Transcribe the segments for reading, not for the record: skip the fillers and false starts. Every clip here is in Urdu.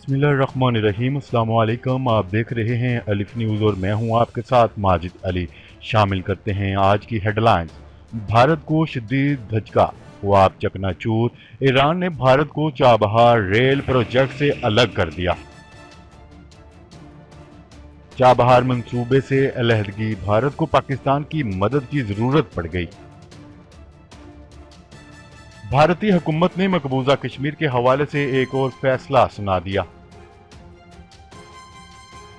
بسم اللہ الرحمن الرحیم۔ السلام علیکم، آپ دیکھ رہے ہیں الف نیوز اور میں ہوں آپ کے ساتھ ماجد علی۔ شامل کرتے ہیں آج کی ہیڈ لائنز۔ بھارت کو شدید دھچکا، ہوا چکنا چور، ایران نے بھارت کو چابہار ریل پروجیکٹ سے الگ کر دیا۔ چابہار منصوبے سے علیحدگی، بھارت کو پاکستان کی مدد کی ضرورت پڑ گئی۔ بھارتی حکومت نے مقبوضہ کشمیر کے حوالے سے ایک اور فیصلہ سنا دیا۔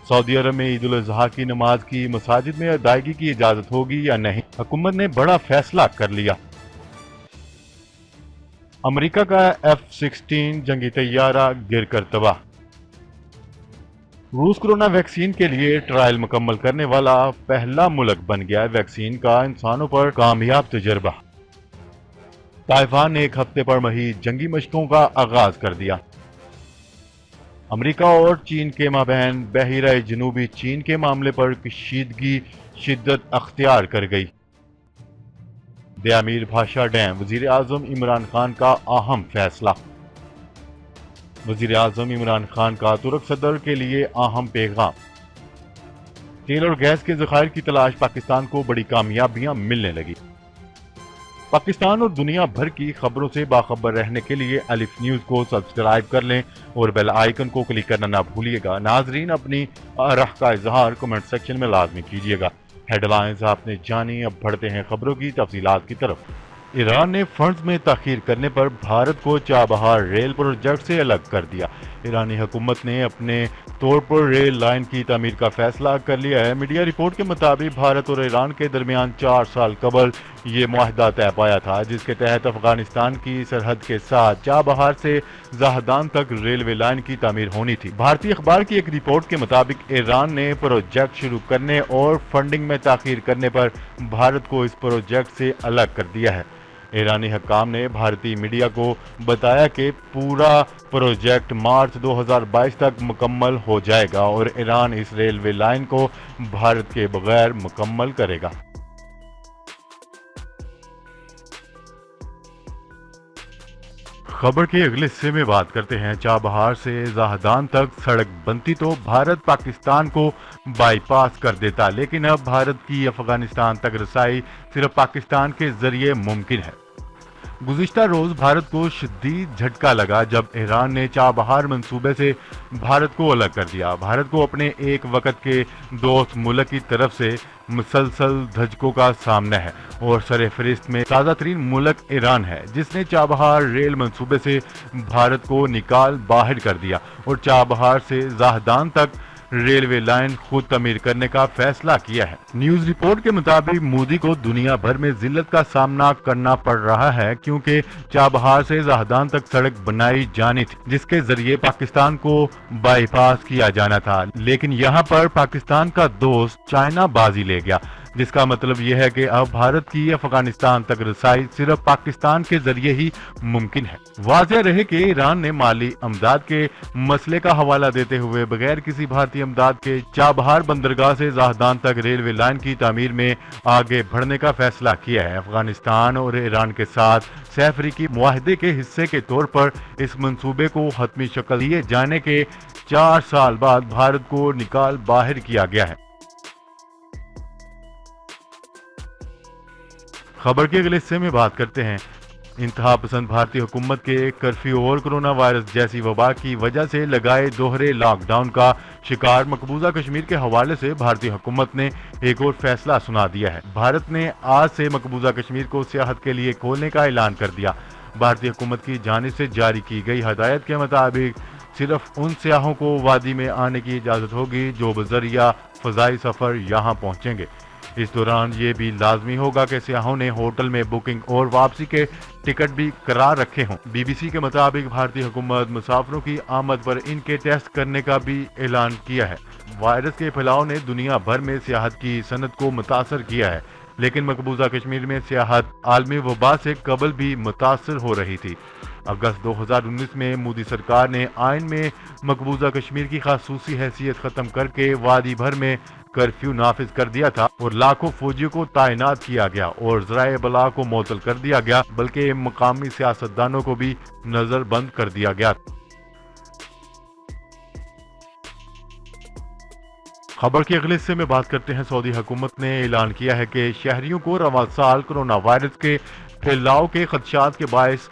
سعودی عرب میں عید الاضحیٰ کی نماز کی مساجد میں ادائیگی کی اجازت ہوگی یا نہیں، حکومت نے بڑا فیصلہ کر لیا۔ امریکہ کا F-16 جنگی طیارہ گر کر تباہ۔ روس کورونا ویکسین کے لیے ٹرائل مکمل کرنے والا پہلا ملک بن گیا۔ ویکسین کا انسانوں پر کامیاب تجربہ۔ تائیوان نے ایک ہفتے پر محیط جنگی مشقوں کا آغاز کر دیا۔ امریکہ اور چین کے مابین بحیرہ جنوبی چین کے معاملے پر کشیدگی شدت اختیار کر گئی۔ دیامیر بھاشا ڈیم، وزیر اعظم عمران خان کا اہم فیصلہ۔ وزیر اعظم عمران خان کا ترک صدر کے لیے اہم پیغام۔ تیل اور گیس کے ذخائر کی تلاش، پاکستان کو بڑی کامیابیاں ملنے لگی۔ پاکستان اور دنیا بھر کی خبروں سے باخبر رہنے کے لیے الف نیوز کو سبسکرائب کر لیں اور بیل آئیکن کو کلک کرنا نہ بھولیے گا۔ ناظرین، اپنی آراء کا اظہار کمنٹ سیکشن میں لازمی کیجیے گا۔ ہیڈ لائنز آپ نے جانی، اب بڑھتے ہیں خبروں کی تفصیلات کی طرف۔ ایران نے فنڈز میں تاخیر کرنے پر بھارت کو چابہار ریل پروجیکٹ سے الگ کر دیا۔ ایرانی حکومت نے اپنے طور پر ریل لائن کی تعمیر کا فیصلہ کر لیا ہے۔ میڈیا رپورٹ کے مطابق بھارت اور ایران کے درمیان 4 سال قبل یہ معاہدہ طے پایا تھا، جس کے تحت افغانستان کی سرحد کے ساتھ چابہار سے زاہدان تک ریلوے لائن کی تعمیر ہونی تھی۔ بھارتی اخبار کی ایک رپورٹ کے مطابق ایران نے پروجیکٹ شروع کرنے اور فنڈنگ میں تاخیر کرنے پر بھارت کو اس پروجیکٹ سے الگ کر دیا ہے۔ ایرانی حکام نے بھارتی میڈیا کو بتایا کہ پورا پروجیکٹ مارچ 2022 تک مکمل ہو جائے گا اور ایران اس ریلوے لائن کو بھارت کے بغیر مکمل کرے گا۔ خبر کے اگلے حصے میں بات کرتے ہیں۔ چابہار سے زاہدان تک سڑک بنتی تو بھارت پاکستان کو بائی پاس کر دیتا، لیکن اب بھارت کی افغانستان تک رسائی صرف پاکستان کے ذریعے ممکن ہے۔ گزشتہ روز بھارت کو شدید جھٹکا لگا جب ایران نے چابہار منصوبے سے بھارت کو الگ کر دیا۔ بھارت کو اپنے ایک وقت کے دوست ملک کی طرف سے مسلسل دھچکوں کا سامنا ہے اور سر فہرست میں تازہ ترین ملک ایران ہے، جس نے چابہار ریل منصوبے سے بھارت کو نکال باہر کر دیا اور چابہار سے زاہدان تک ریلوے لائن خود تعمیر کرنے کا فیصلہ کیا ہے۔ نیوز رپورٹ کے مطابق مودی کو دنیا بھر میں ذلت کا سامنا کرنا پڑ رہا ہے، کیونکہ چابہار سے زاہدان تک سڑک بنائی جانی تھی جس کے ذریعے پاکستان کو بائی پاس کیا جانا تھا، لیکن یہاں پر پاکستان کا دوست چائنا بازی لے گیا، جس کا مطلب یہ ہے کہ اب بھارت کی افغانستان تک رسائی صرف پاکستان کے ذریعے ہی ممکن ہے۔ واضح رہے کہ ایران نے مالی امداد کے مسئلے کا حوالہ دیتے ہوئے بغیر کسی بھارتی امداد کے چابہار بندرگاہ سے زاہدان تک ریلوے لائن کی تعمیر میں آگے بڑھنے کا فیصلہ کیا ہے۔ افغانستان اور ایران کے ساتھ سہ افریقی معاہدے کے حصے کے طور پر اس منصوبے کو حتمی شکل دیے جانے کے 4 سال بعد بھارت کو نکال باہر کیا گیا ہے۔ خبر کے اگلے حصے میں بات کرتے ہیں۔ انتہا پسند بھارتی حکومت کے کرفیو اور کرونا وائرس جیسی وبا کی وجہ سے لگائے دوہرے لاک ڈاؤن کا شکار مقبوضہ کشمیر کے حوالے سے بھارتی حکومت نے ایک اور فیصلہ سنا دیا ہے۔ بھارت نے آج سے مقبوضہ کشمیر کو سیاحت کے لیے کھولنے کا اعلان کر دیا۔ بھارتی حکومت کی جانب سے جاری کی گئی ہدایت کے مطابق صرف ان سیاحوں کو وادی میں آنے کی اجازت ہوگی جو بذریعہ فضائی سفر یہاں پہنچیں گے۔ اس دوران یہ بھی لازمی ہوگا کہ سیاحوں نے ہوٹل میں بکنگ اور واپسی کے ٹکٹ بھی قرار رکھے ہوں۔ بی بی سی کے مطابق بھارتی حکومت مسافروں کی آمد پر ان کے ٹیسٹ کرنے کا بھی اعلان کیا ہے۔ وائرس کے پھیلاؤ نے دنیا بھر میں سیاحت کی صنعت کو متاثر کیا ہے، لیکن مقبوضہ کشمیر میں سیاحت عالمی وبا سے قبل بھی متاثر ہو رہی تھی۔ اگست 2019 میں مودی سرکار نے آئین میں مقبوضہ کشمیر کی خصوصی حیثیت ختم کر کے وادی بھر میں کرفیو نافذ کر دیا تھا اور لاکھوں فوجیوں کو تعینات کیا گیا اور ذرائع ابلاغ کو معطل کر دیا گیا، بلکہ مقامی سیاستدانوں کو بھی نظر بند کر دیا گیا۔ خبر کے اگلے حصے میں بات کرتے ہیں۔ سعودی حکومت نے اعلان کیا ہے کہ شہریوں کو رواں سال کرونا وائرس کے پھیلاؤ کے خدشات کے باعث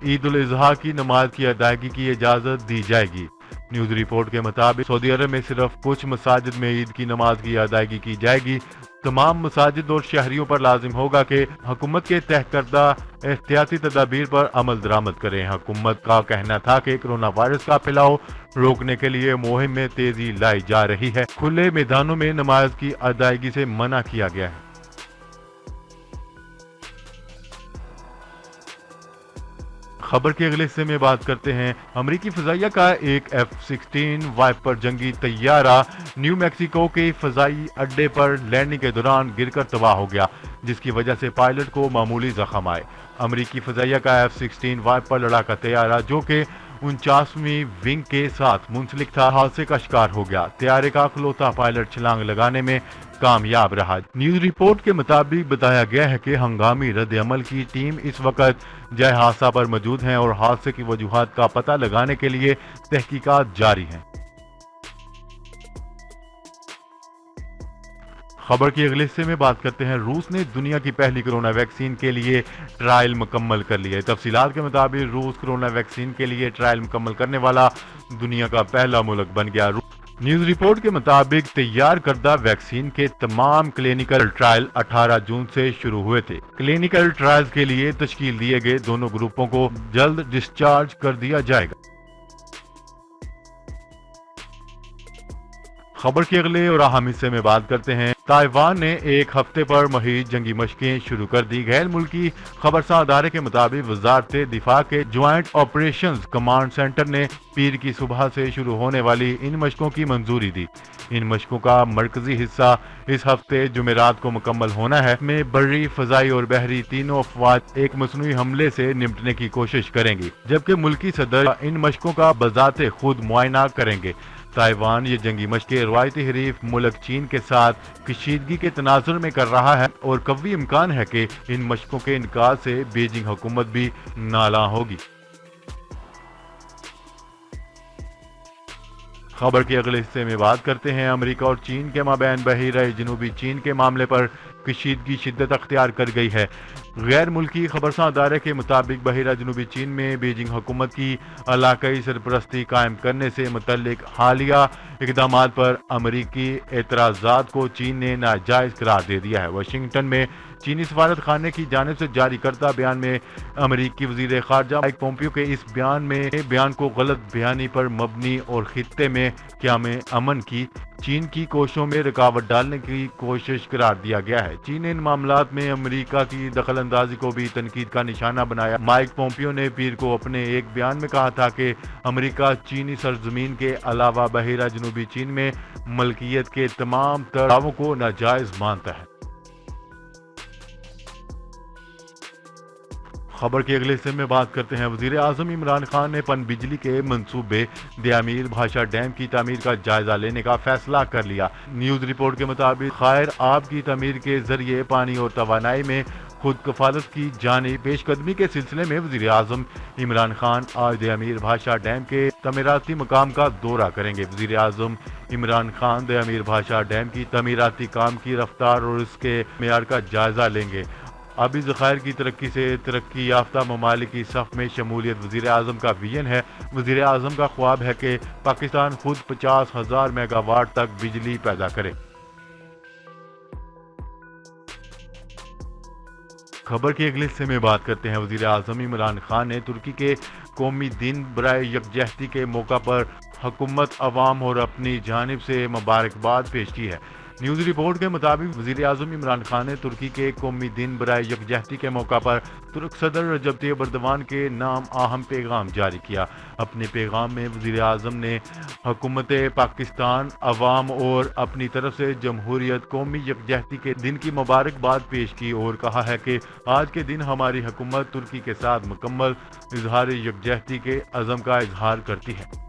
عید الاضحیٰ کی نماز کی ادائیگی کی اجازت دی جائے گی۔ نیوز رپورٹ کے مطابق سعودی عرب میں صرف کچھ مساجد میں عید کی نماز کی ادائیگی کی جائے گی۔ تمام مساجد اور شہریوں پر لازم ہوگا کہ حکومت کے طے کردہ احتیاطی تدابیر پر عمل درآمد کریں۔ حکومت کا کہنا تھا کہ کرونا وائرس کا پھیلاؤ روکنے کے لیے مہم میں تیزی لائی جا رہی ہے۔ کھلے میدانوں میں نماز کی ادائیگی سے منع کیا گیا ہے۔ خبر کے اگلے حصے میں بات کرتے ہیں۔ امریکی فضائیہ کا ایک F-16 وائپر جنگی طیارہ نیو میکسیکو کے فضائی اڈے پر لینڈنگ کے دوران گر کر تباہ ہو گیا، جس کی وجہ سے پائلٹ کو معمولی زخم آئے۔ امریکی فضائیہ کا F-16 وائپر لڑاکا طیارہ جو کہ 49ویں ونگ کے ساتھ منسلک تھا، حادثے کا شکار ہو گیا۔ طیارے کا اکلوتا پائلٹ چھلانگ لگانے میں کامیاب رہا۔ نیوز رپورٹ کے مطابق بتایا گیا ہے کہ ہنگامی رد عمل کی ٹیم اس وقت جائے حادثہ پر موجود ہیں اور حادثے کی وجوہات کا پتہ لگانے کے لیے تحقیقات جاری ہیں۔ خبر کے اگلے حصے میں بات کرتے ہیں۔ روس نے دنیا کی پہلی کرونا ویکسین کے لیے ٹرائل مکمل کر لیا ہے۔ تفصیلات کے مطابق روس کرونا ویکسین کے لیے ٹرائل مکمل کرنے والا دنیا کا پہلا ملک بن گیا۔ نیوز رپورٹ کے مطابق تیار کردہ ویکسین کے تمام کلینیکل ٹرائل 18 جون سے شروع ہوئے تھے۔ کلینیکل ٹرائلز کے لیے تشکیل دیے گئے دونوں گروپوں کو جلد ڈسچارج کر دیا جائے گا۔ خبر کے اگلے اور اہم حصے میں بات کرتے ہیں۔ تائیوان نے ایک ہفتے پر محیط جنگی مشقیں شروع کر دی۔ غیر ملکی خبرساں ادارے کے مطابق وزارت دفاع کے جوائنٹ آپریشنز کمانڈ سینٹر نے پیر کی صبح سے شروع ہونے والی ان مشقوں کی منظوری دی۔ ان مشقوں کا مرکزی حصہ اس ہفتے جمعرات کو مکمل ہونا ہے۔ میں بری، فضائی اور بحری تینوں افواج ایک مصنوعی حملے سے نمٹنے کی کوشش کریں گی، جبکہ ملکی صدر ان مشقوں کا بذات خود معائنہ کریں گے۔ تائیوان یہ جنگی مشقیں روایتی حریف ملک چین کے ساتھ کشیدگی کے تناظر میں کر رہا ہے اور قوی امکان ہے کہ ان مشقوں کے انعقاد سے بیجنگ حکومت بھی نالاں ہوگی۔ خبر کے اگلے حصے میں بات کرتے ہیں۔ امریکہ اور چین کے مابین بحیرہ جنوبی چین کے معاملے پر کشیدگی شدت اختیار کر گئی ہے۔ غیر ملکی خبرساں ادارے کے مطابق بحیرہ جنوبی چین میں بیجنگ حکومت کی علاقائی سرپرستی قائم کرنے سے متعلق حالیہ اقدامات پر امریکی اعتراضات کو چین نے ناجائز قرار دے دیا ہے۔ واشنگٹن میں چینی سفارت خانے کی جانب سے جاری کردہ بیان میں امریکی وزیر خارجہ مائک پومپیو کے اس بیان کو غلط بیانی پر مبنی اور خطے میں قیام امن کی چین کی کوششوں میں رکاوٹ ڈالنے کی کوشش قرار دیا گیا ہے۔ چین نے ان معاملات میں امریکہ کی دخل اندازی کو بھی تنقید کا نشانہ بنایا۔ مائک پومپیو نے پیر کو اپنے ایک بیان میں کہا تھا کہ امریکہ چینی سرزمین کے علاوہ بحیرہ جنوبی چین میں ملکیت کے تمام تر دعووں کو ناجائز مانتا ہے۔ خبر کے اگلے حصے میں بات کرتے ہیں۔ وزیر اعظم عمران خان نے پن بجلی کے منصوبے دیامیر بھاشا ڈیم کی تعمیر کا جائزہ لینے کا فیصلہ کر لیا۔ نیوز رپورٹ کے مطابق خیر آب کی تعمیر کے ذریعے پانی اور توانائی میں خود کفالت کی جانب پیش قدمی کے سلسلے میں وزیر اعظم عمران خان آج دیامیر بھاشا ڈیم کے تعمیراتی مقام کا دورہ کریں گے۔ وزیر اعظم عمران خان دیامیر بھاشا ڈیم کی تعمیراتی کام کی رفتار اور اس کے معیار کا جائزہ لیں گے۔ آبی ذخائر کی ترقی سے ترقی یافتہ ممالک کی صف میں شمولیت وزیر اعظم کا ویژن ہے۔ وزیر اعظم کا خواب ہے کہ پاکستان خود 50,000 میگا واٹ تک بجلی پیدا کرے۔ خبر کے اگلے حصے میں بات کرتے ہیں۔ وزیر اعظم عمران خان نے ترکی کے قومی دن برائے یکجہتی کے موقع پر حکومت، عوام اور اپنی جانب سے مبارکباد پیش کی ہے۔ نیوز رپورٹ کے مطابق وزیر اعظم عمران خان نے ترکی کے قومی دن برائے یکجہتی کے موقع پر ترک صدر رجب طیب ایردوان کے نام اہم پیغام جاری کیا۔ اپنے پیغام میں وزیر اعظم نے حکومت پاکستان، عوام اور اپنی طرف سے جمہوریت قومی یکجہتی کے دن کی مبارکباد پیش کی اور کہا ہے کہ آج کے دن ہماری حکومت ترکی کے ساتھ مکمل اظہار یکجہتی کے عزم کا اظہار کرتی ہے۔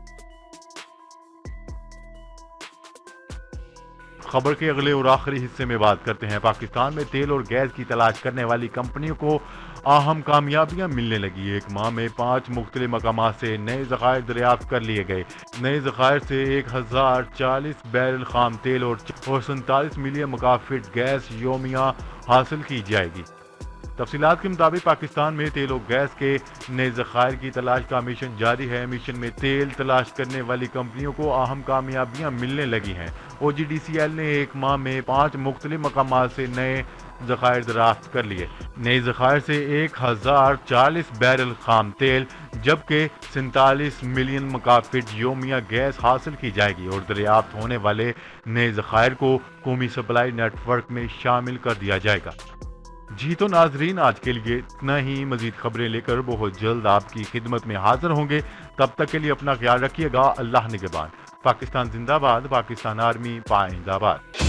خبر کے اگلے اور آخری حصے میں بات کرتے ہیں۔ پاکستان میں تیل اور گیس کی تلاش کرنے والی کمپنیوں کو اہم کامیابیاں ملنے لگی۔ ایک ماہ میں 5 مختلف مقامات سے نئے ذخائر دریافت کر لیے گئے۔ نئے ذخائر سے 1040 بیرل خام تیل اور 47 ملین مکعب گیس یومیہ حاصل کی جائے گی۔ تفصیلات کے مطابق پاکستان میں تیل و گیس کے نئے ذخائر کی تلاش کا مشن جاری ہے۔ مشن میں تیل تلاش کرنے والی کمپنیوں کو اہم کامیابیاں ملنے لگی ہیں۔ او جی ڈی سی ایل نے ایک ماہ میں 5 مختلف مقامات سے نئے ذخائر دریافت کر لیے۔ نئے ذخائر سے 1040 بیرل خام تیل جبکہ 47 ملین مکعب یومیہ گیس حاصل کی جائے گی اور دریافت ہونے والے نئے ذخائر کو قومی سپلائی نیٹ ورک میں شامل کر دیا جائے گا۔ جی تو ناظرین، آج کے لیے اتنا ہی۔ مزید خبریں لے کر بہت جلد آپ کی خدمت میں حاضر ہوں گے۔ تب تک کے لیے اپنا خیال رکھیے گا۔ اللہ نگہبان۔ پاکستان زندہ باد، پاکستان آرمی پائندہ باد۔